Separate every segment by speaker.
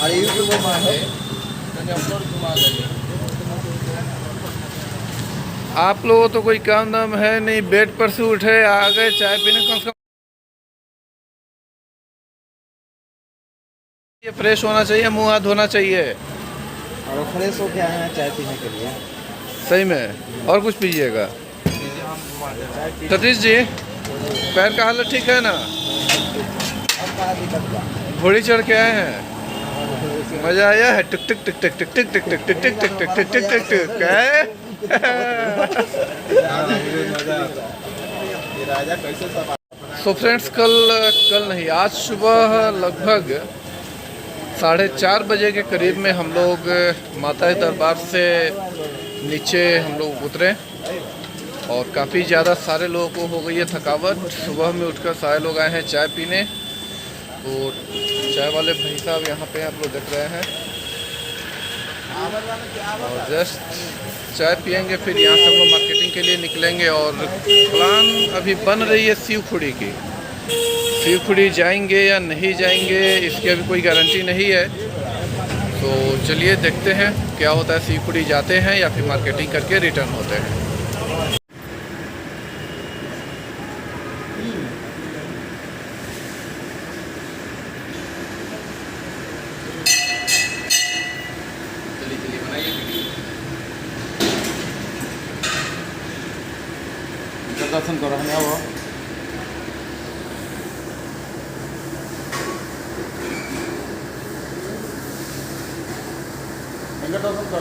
Speaker 1: अरे यूट्यूब में है
Speaker 2: आप लोगों तो कोई काम दाम है नहीं, बेड पर से उठे आ गए चाय पीने। कम से कम ये फ्रेश होना चाहिए, मुंह हाथ धोना चाहिए।
Speaker 1: और फ्रेश होके आए हैं चाय पीने के लिए।
Speaker 2: सही में। और कुछ पीजिएगा। सतीश जी, पैर का हालत ठीक है ना? घोड़ी चढ़ के आए हैं, मजा आया है? टिक टिक टिक टिक टिक टिक टिक टिक टिक टिक टिक टिक टिक टिक टिक टिक क्या है? सो फ्रेंड्स, कल नहीं, आज सुबह लगभग 4:30 बजे के करीब में हम लोग माता दरबार से नीचे हम लोग उतरे और काफ़ी ज़्यादा सारे लोगों को हो गई है थकावट। सुबह में उठकर सारे लोग आए हैं चाय पीने और चाय वाले भाई साहब यहाँ पे आप लोग देख रहे हैं। और जस्ट चाय पियेंगे, फिर यहाँ से हम लोग मार्केटिंग के लिए निकलेंगे। और प्लान अभी बन रही है शिवखुड़ी की। शिवखुड़ी जाएंगे या नहीं जाएंगे इसकी अभी कोई गारंटी नहीं है। तो चलिए देखते हैं क्या होता है। शिवखुड़ी जाते हैं या फिर मार्केटिंग करके रिटर्न होते हैं।
Speaker 1: दर्शन करो हमें वो दर्शन करो।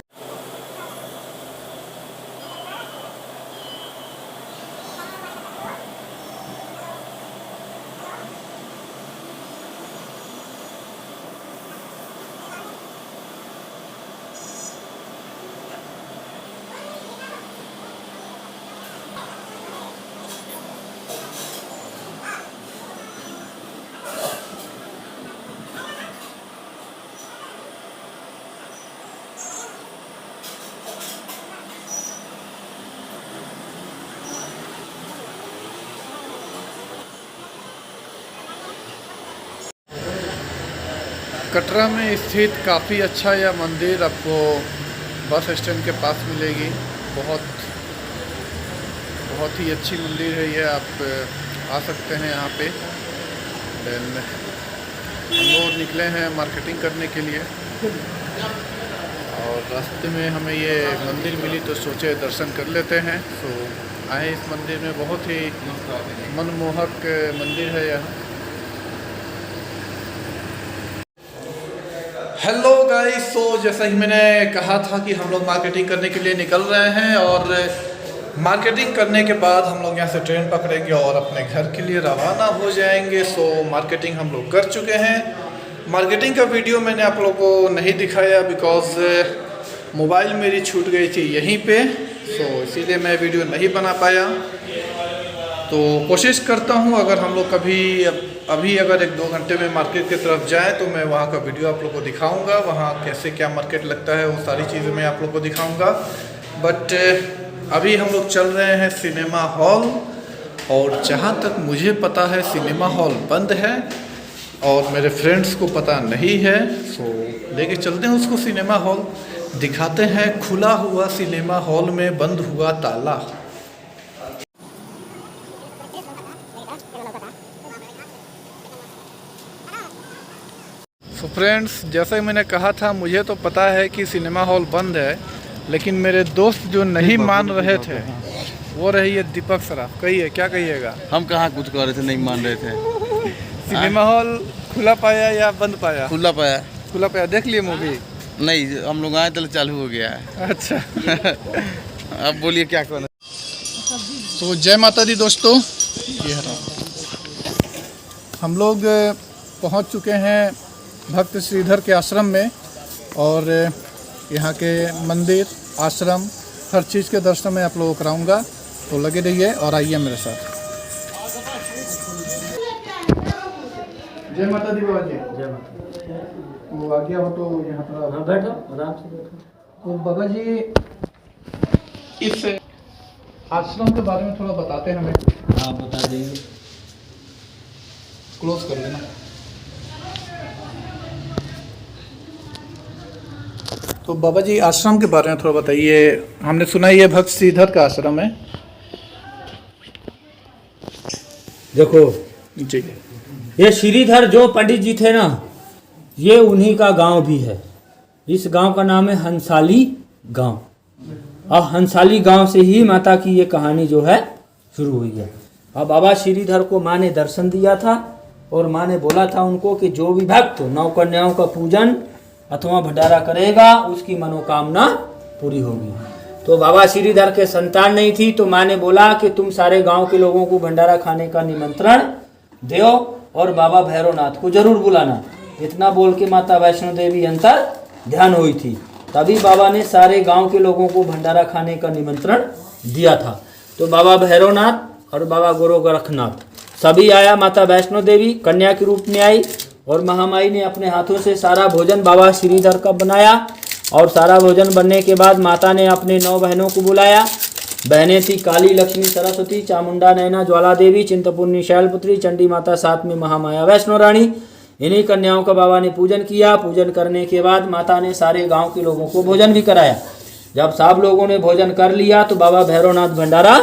Speaker 2: कटरा में स्थित काफ़ी अच्छा यह मंदिर आपको बस स्टैंड के पास मिलेगी। बहुत ही अच्छी मंदिर है ये, आप आ सकते हैं यहाँ पे। देन हम लोग निकले हैं मार्केटिंग करने के लिए और रास्ते में हमें ये मंदिर मिली तो सोचे दर्शन कर लेते हैं। तो आए इस मंदिर में, बहुत ही मनमोहक मंदिर है यह। हेलो गाइस, तो जैसा कि मैंने कहा था कि हम लोग मार्केटिंग करने के लिए निकल रहे हैं और मार्केटिंग करने के बाद हम लोग यहाँ से ट्रेन पकड़ेंगे और अपने घर के लिए रवाना हो जाएंगे। सो मार्केटिंग हम लोग कर चुके हैं। मार्केटिंग का वीडियो मैंने आप लोगों को नहीं दिखाया बिकॉज़ मोबाइल मेरी छूट गई थी यहीं पे, सो इसीलिए मैं वीडियो नहीं बना पाया। तो कोशिश करता हूँ अगर हम लोग कभी अभी अगर 1-2 घंटे में मार्केट की तरफ जाएं तो मैं वहाँ का वीडियो आप लोग को दिखाऊंगा। वहाँ कैसे क्या मार्केट लगता है वो सारी चीज़ें मैं आप लोग को दिखाऊंगा। बट अभी हम लोग चल रहे हैं सिनेमा हॉल और जहाँ तक मुझे पता है सिनेमा हॉल बंद है और मेरे फ्रेंड्स को पता नहीं है। सो लेके चलते हैं उसको सिनेमा हॉल, दिखाते हैं खुला हुआ सिनेमा हॉल में बंद हुआ ताला। तो फ्रेंड्स, जैसा कि मैंने कहा था, मुझे तो पता है कि सिनेमा हॉल बंद है, लेकिन मेरे दोस्त जो नहीं मान रहे थे वो रही है दीपक सराफ। कहिए, क्या कहिएगा?
Speaker 1: हम कहाँ कुछ कर रहे थे, नहीं मान रहे थे।
Speaker 2: सिनेमा हॉल खुला पाया या बंद पाया?
Speaker 1: खुला पाया।
Speaker 2: खुला पाया। देख लिए मूवी?
Speaker 1: नहीं, हम लोग आए तो चालू हो गया है।
Speaker 2: अच्छा।
Speaker 1: अब बोलिए क्या करना।
Speaker 2: तो जय माता दी दोस्तों, ये हम लोग पहुंच चुके हैं भक्त श्रीधर के आश्रम में और यहाँ के मंदिर, आश्रम, हर चीज़ के दर्शन मैं आप लोगों को कराऊँगा। तो लगे रहिए और आइए मेरे साथ। जय माता दी बाबा जी।
Speaker 3: जय माता।
Speaker 2: वो आ गया हो तो यहाँ पर
Speaker 3: हाँ, बैठो, आराम से बैठो।
Speaker 2: तो बाबा जी, इस आश्रम के बारे में थोड़ा बताते हैं हमें।
Speaker 3: हाँ, बता देंगे।
Speaker 2: क्लोज कर लेना। तो बाबा जी आश्रम के बारे में थोड़ा बताइए। हमने सुना ये भक्त श्रीधर का आश्रम है।
Speaker 4: देखो
Speaker 2: जी।
Speaker 4: ये श्रीधर जो पंडित जी थे ना, ये उन्हीं का गांव भी है। इस गांव का नाम है हंसाली गांव, और हंसाली गांव से ही माता की ये कहानी जो है शुरू हुई है। अब बाबा श्रीधर को माँ ने दर्शन दिया था और माँ ने बोला था उनको कि जो भी भक्त 9 कन्याओं का पूजन अथवा भंडारा करेगा उसकी मनोकामना पूरी होगी। तो बाबा श्रीधर के संतान नहीं थी, तो माँ ने बोला कि तुम सारे गांव के लोगों को भंडारा खाने का निमंत्रण दो और बाबा भैरवनाथ को जरूर बुलाना। इतना बोल के माता वैष्णो देवी अंतर ध्यान हुई थी। तभी बाबा ने सारे गांव के लोगों को भंडारा खाने का निमंत्रण दिया था। तो बाबा भैरवनाथ और बाबा गुरु गोरखनाथ सभी आया। माता वैष्णो देवी कन्या के रूप में आई और महामाई ने अपने हाथों से सारा भोजन बाबा श्रीधर का बनाया। और सारा भोजन बनने के बाद माता ने अपने 9 बहनों को बुलाया। बहनें थी काली, लक्ष्मी, सरस्वती, चामुंडा, नैना, ज्वाला देवी, चिंतपूर्णी, शैलपुत्री, चंडी माता, साथ में महामाया वैष्णो रानी। इन्हीं कन्याओं का बाबा ने पूजन किया। पूजन करने के बाद माता ने सारे गांव के लोगों को भोजन भी कराया। जब सब लोगों ने भोजन कर लिया तो बाबा भैरवनाथ भंडारा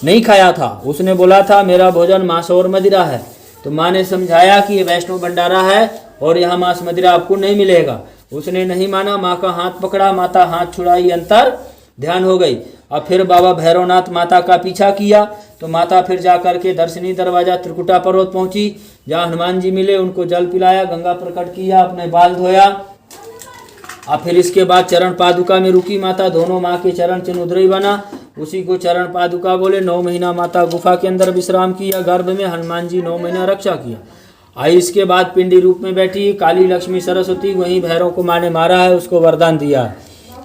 Speaker 4: नहीं खाया था। उसने बोला था मेरा भोजन मांस और मदिरा है। तो माँ ने समझाया कि ये वैष्णो भंडारा है और यहाँ मांस मदिरा आपको नहीं मिलेगा। उसने नहीं माना। माँ का हाथ पकड़ा, माता हाथ छुड़ाई, अंतर ध्यान हो गई। और फिर बाबा भैरवनाथ माता का पीछा किया। तो माता फिर जा करके दर्शनी दरवाजा त्रिकुटा पर्वत पहुंची, जहाँ हनुमान जी मिले, उनको जल पिलाया, गंगा प्रकट किया, अपने बाल धोया। और फिर इसके बाद चरण पादुका में रुकी माता। दोनों माँ के चरण चिन्ह बना, उसी को चरण पादुका बोले। 9 महीना माता गुफा के अंदर विश्राम किया। गर्भ में हनुमान जी 9 महीना रक्षा किया। आई इसके बाद पिंडी रूप में बैठी काली, लक्ष्मी, सरस्वती। वहीं भैरव को माँ ने मारा है, उसको वरदान दिया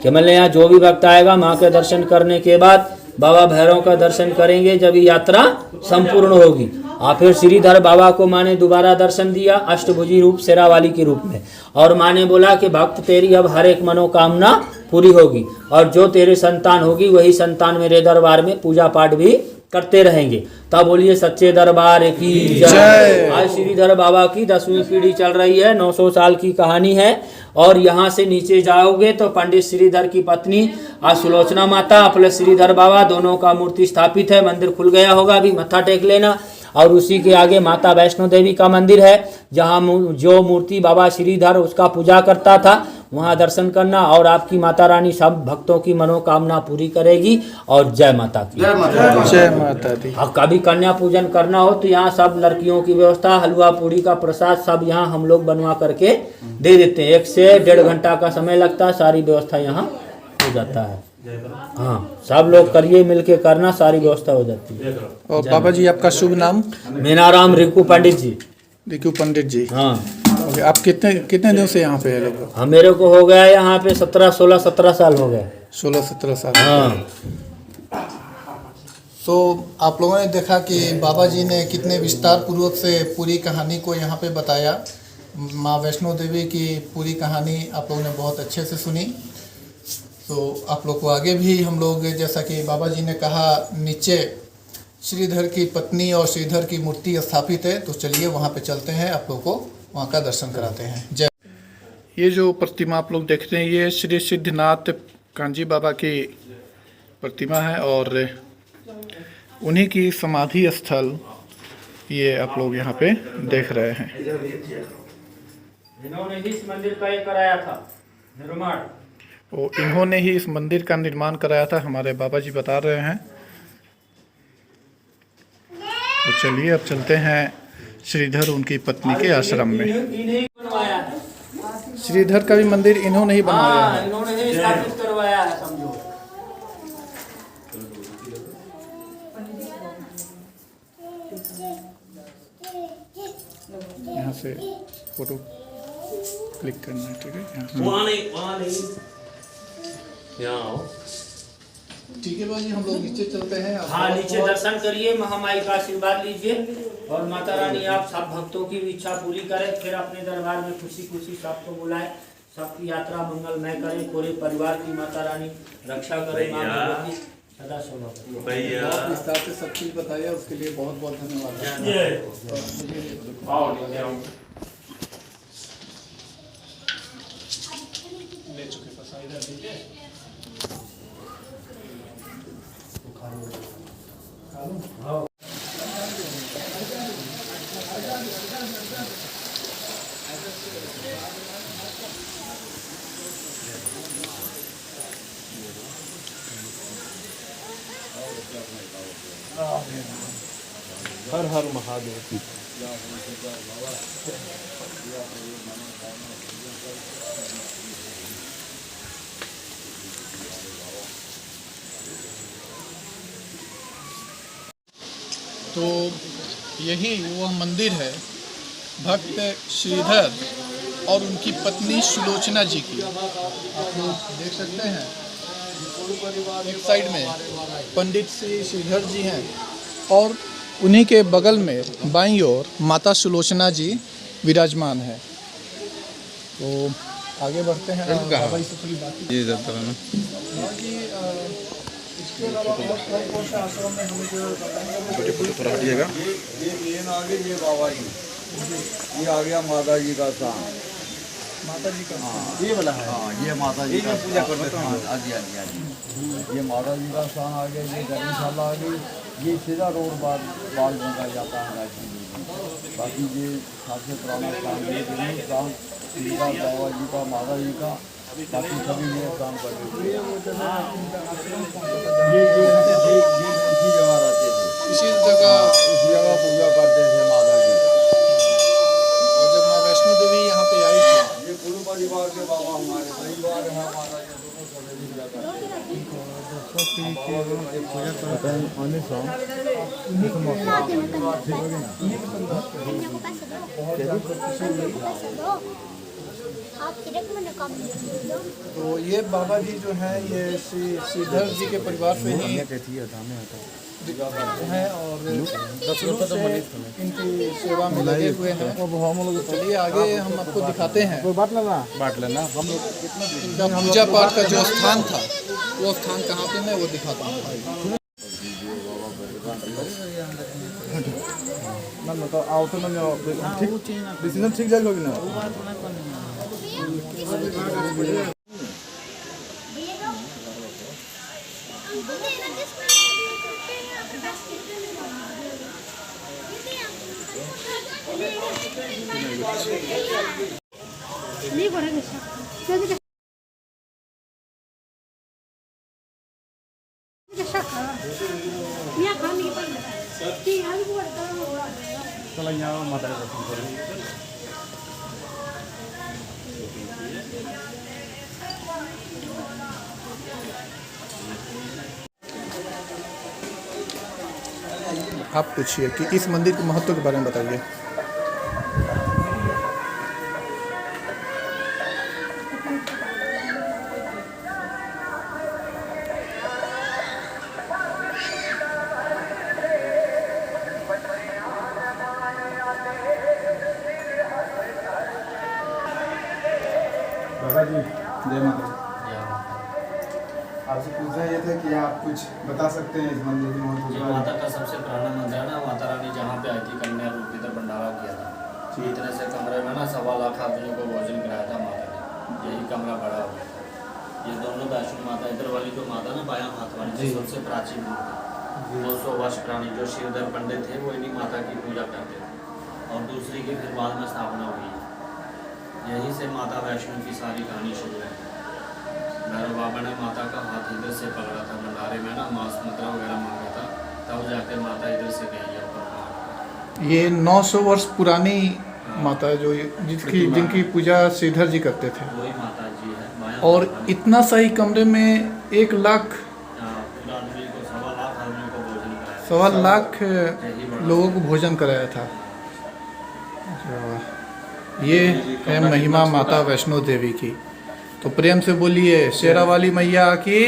Speaker 4: कि मतलब यहाँ जो भी भक्त आएगा माँ के दर्शन करने के बाद बाबा भैरव का दर्शन करेंगे जब ये यात्रा संपूर्ण होगी। और फिर श्रीधर बाबा को माँ ने दोबारा दर्शन दिया अष्टभुजी रूप शेरावाली के रूप में। और माँ ने बोला कि भक्त तेरी अब हर एक मनोकामना पूरी होगी और जो तेरे संतान होगी वही संतान मेरे दरबार में पूजा पाठ भी करते रहेंगे। तब बोलिए सच्चे दरबार की जय। आज श्रीधर बाबा की 10वीं पीढ़ी चल रही है। 900 साल की कहानी है। और यहाँ से नीचे जाओगे तो पंडित श्रीधर की पत्नी सुलोचना माता प्लस श्रीधर बाबा दोनों का मूर्ति स्थापित है। मंदिर खुल गया होगा, अभी मत्था टेक लेना। और उसी के आगे माता वैष्णो देवी का मंदिर है, जहाँ जो मूर्ति बाबा श्रीधर उसका पूजा करता था वहाँ दर्शन करना। और आपकी माता रानी सब भक्तों की मनोकामना पूरी करेगी। और जय माता की
Speaker 2: जय माता दी।
Speaker 4: और कभी कन्या पूजन करना हो तो यहाँ सब लड़कियों की व्यवस्था, हलवा पूड़ी का प्रसाद सब यहाँ हम लोग बनवा करके दे देते हैं। 1 से 1.5 घंटा का समय लगता है, सारी व्यवस्था यहाँ हो जाता है। हाँ, सब लोग करिए, मिलके करना, सारी व्यवस्था हो जाती है।
Speaker 2: और बाबा जी आपका शुभ नाम?
Speaker 4: मेरा नाम रिंकू पंडित जी।
Speaker 2: रिंकू पंडित जी।
Speaker 4: हाँ।
Speaker 2: ओके, आप कितने दिन से यहाँ पे है लोग?
Speaker 4: हाँ, मेरे को हो गया यहाँ पे 16 साल हो गए।
Speaker 2: 16-17 साल।
Speaker 4: हाँ।
Speaker 5: तो आप लोगों ने देखा कि बाबा जी ने कितने विस्तार पूर्वक से पूरी कहानी को यहाँ पे बताया। माँ वैष्णो देवी की पूरी कहानी आप लोगों ने बहुत अच्छे से सुनी। तो आप लोग को आगे भी हम लोग, जैसा कि बाबा जी ने कहा, नीचे श्रीधर की पत्नी और श्रीधर की मूर्ति स्थापित है। तो चलिए वहाँ पे चलते हैं, आप लोग को वहाँ का दर्शन कराते हैं। जय।
Speaker 2: ये जो प्रतिमा आप लोग देख रहे हैं ये श्री सिद्धनाथ कांजी बाबा की प्रतिमा है और उन्हीं की समाधि स्थल ये आप लोग यहाँ पे देख रहे हैं।
Speaker 4: इन्होंने ही इस मंदिर का ये कराया था निर्माण।
Speaker 2: वो इन्होंने ही इस मंदिर का निर्माण कराया था, हमारे बाबा जी बता रहे हैं। तो चलिए अब चलते हैं श्रीधर उनकी पत्नी के आश्रम में।
Speaker 4: इन्हीं बनवाया है।
Speaker 2: श्रीधर का भी मंदिर इन्होंने ही बनवाया है।
Speaker 4: इन्होंने ही स्थापित करवाया है, समझो।
Speaker 2: यहाँ से फोटो क्लिक करना है, ठीक है? यहाँ
Speaker 5: ठीक है बाजी, हम लोग नीचे चलते हैं।
Speaker 4: हाँ, नीचे दर्शन करिए, महामाई का आशीर्वाद लीजिए और माता रानी आप सब भक्तों की इच्छा पूरी करें। फिर अपने दरबार में खुशी खुशी सबको बुलाए, सबकी यात्रा मंगलमय करे, पूरे परिवार की माता रानी रक्षा करे। माँ भगवती सदा शोभा करे।
Speaker 5: बहुत विस्तार से सब चीज बताया, उसके लिए बहुत बहुत धन्यवाद।
Speaker 2: ले चुके
Speaker 1: हर हर महादेव।
Speaker 2: तो यही वह मंदिर है भक्त श्रीधर और उनकी पत्नी सुलोचना जी की। आप लोग देख सकते हैं एक साइड में पंडित श्री श्रीधर जी हैं और उन्हीं के बगल में बाईं ओर माता सुलोचना जी विराजमान है। तो आगे बढ़ते हैं। बाबा जी से थोड़ी बात
Speaker 1: ये जब तक
Speaker 2: इसके अलावा और कौन सा आश्रम में हमें जो
Speaker 1: छोटे फोटो थोड़ा हटिएगा।
Speaker 6: ये आगे ये बाबा जी, ये आ गया माता जी का स्थान।
Speaker 2: माता जी का
Speaker 1: ये वाला है।
Speaker 6: हाँ ये माता जी का
Speaker 1: पूजा करते हैं।
Speaker 6: हाँ जी हाँ जी हाँ जी। ये माता जी का स्थान आ गया, ये धर्मशाला आ गई, ये सीधा रोड बाल गंगा जाता है रायपुर में। बाकी ये सबसे पुराना स्थान ये दोनों स्थान सीधा बाबा जी का माता जी का, बाकी सभी ये काम करते थे। ये इसी जगह रहते थे,
Speaker 2: इसी जगह।
Speaker 6: उस जगह पूजा करते थे माता जी।
Speaker 2: और जब माँ वैष्णो देवी यहाँ पे आई थी,
Speaker 6: ये पूरे परिवार के बाबा हमारे परिवार है, माता जी दोनों सभी पूजा करते हैं।
Speaker 2: तो ये बाबा जी जो हैं ये श्री श्रीधर जी के परिवार से ही हैं और शुरू से इनकी सेवा में लगे हुए हैं। चलिए आगे हम आपको दिखाते हैं
Speaker 1: बांट लेना हम लोग।
Speaker 2: इनका पूजा पाठ का जो स्थान था वो स्थान कहाँ पे मैं वो दिखाता हूँ।
Speaker 6: डिसीजन ठीक जाएगा कि ना?
Speaker 7: नहीं पड़ेगा
Speaker 1: चला यहाँ माता का दर्शन करें।
Speaker 2: आप पूछिए कि इस मंदिर के महत्व के बारे में बताइए।
Speaker 8: बाबा जी जय माता। आपसे पूछना ये था कि आप कुछ बता सकते हैं इस मंदिर के महत्व के
Speaker 3: ये
Speaker 8: बारे में?
Speaker 3: माता का सबसे पुराना मंदिर है ना। माता रानी जहाँ पे आई थी कन्या रूप के तरफ भंडारा किया था। इतने से कमरे में ना 1.25 लाख आदमियों को भोजन कराया था माता ने। यही कमरा बड़ा हुआ। ये दोनों वैष्णो माता, इधर वाली जो माता ना बायां हाथ वाली, जो सबसे प्राचीन मूर्ति 200 वर्ष पुरानी, जो श्रीधर पंडित थे वो इन्हीं माता की पूजा करते थे। और दूसरी की फिर बाद में स्थापना हुई है। यहीं से माता वैष्णो की सारी कहानी शुरू है। भैरव बाबा ने माता का हाथ इधर से पकड़ा था भंडारे में ना, मांस मुद्रा वगैरह मांगा था, तब जाके माता इधर से गई है ऊपर।
Speaker 2: ये 900 वर्ष पुरानी माता है जो जिनकी पूजा श्रीधर जी करते थे।
Speaker 3: वही माता जी है बायां
Speaker 2: और
Speaker 3: हाथ वाली।
Speaker 2: इतना सही कमरे में 1 लाख
Speaker 3: पूरा आदमी को 1.25 लाख आदमियों को भोजन कराया।
Speaker 2: 1.25 लाख लोगों को भोजन कराया था। ये है महिमा माता वैष्णो देवी की। तो प्रेम से बोलिए शेरा वाली मैया की।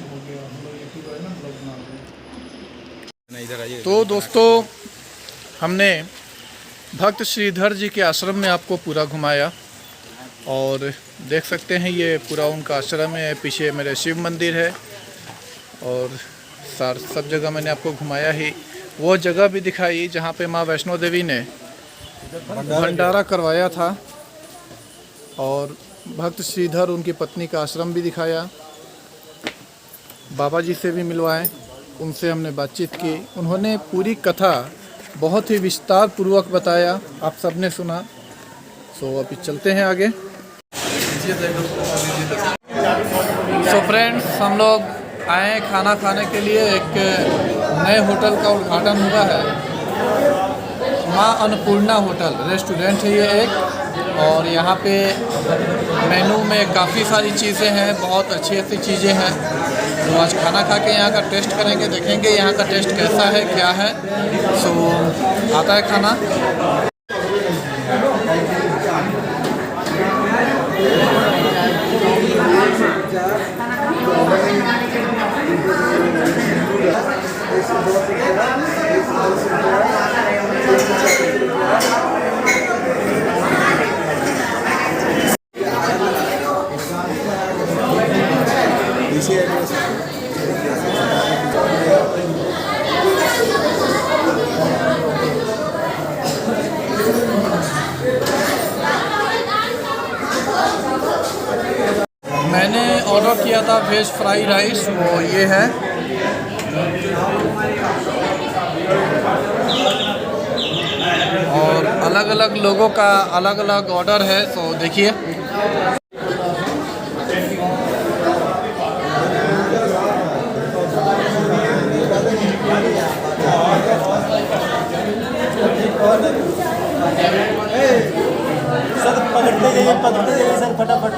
Speaker 2: हो गया हम लोग एक ही बार ना
Speaker 1: इधर आइए।
Speaker 2: तो दोस्तों हमने भक्त श्रीधर जी के आश्रम में आपको पूरा घुमाया और देख सकते हैं ये पूरा उनका आश्रम है। पीछे मेरे शिव मंदिर है और सब जगह मैंने आपको घुमाया ही। वो जगह भी दिखाई जहाँ पे माँ वैष्णो देवी ने भंडारा करवाया था और भक्त श्रीधर उनकी पत्नी का आश्रम भी दिखाया। बाबा जी से भी मिलवाएं, उनसे हमने बातचीत की। उन्होंने पूरी कथा बहुत ही विस्तार पूर्वक बताया, आप सबने सुना। सो अभी चलते हैं आगे। सो फ्रेंड्स, हम लोग आए खाना खाने के लिए। एक नए होटल का उद्घाटन हुआ है, माँ अन्नपूर्णा होटल रेस्टोरेंट है ये एक। और यहाँ पे मेनू में काफ़ी सारी चीज़ें हैं, बहुत अच्छी अच्छी चीज़ें हैं। तो आज खाना खा के यहाँ का टेस्ट करेंगे, देखेंगे यहाँ का टेस्ट कैसा है, क्या है। सो आता है खाना। मैंने ऑर्डर किया था वेज फ्राई राइस, वो ये है। और अलग अलग लोगों का अलग अलग ऑर्डर है, तो देखिए।
Speaker 9: सर पकड़ते जाइए सर फटाफट।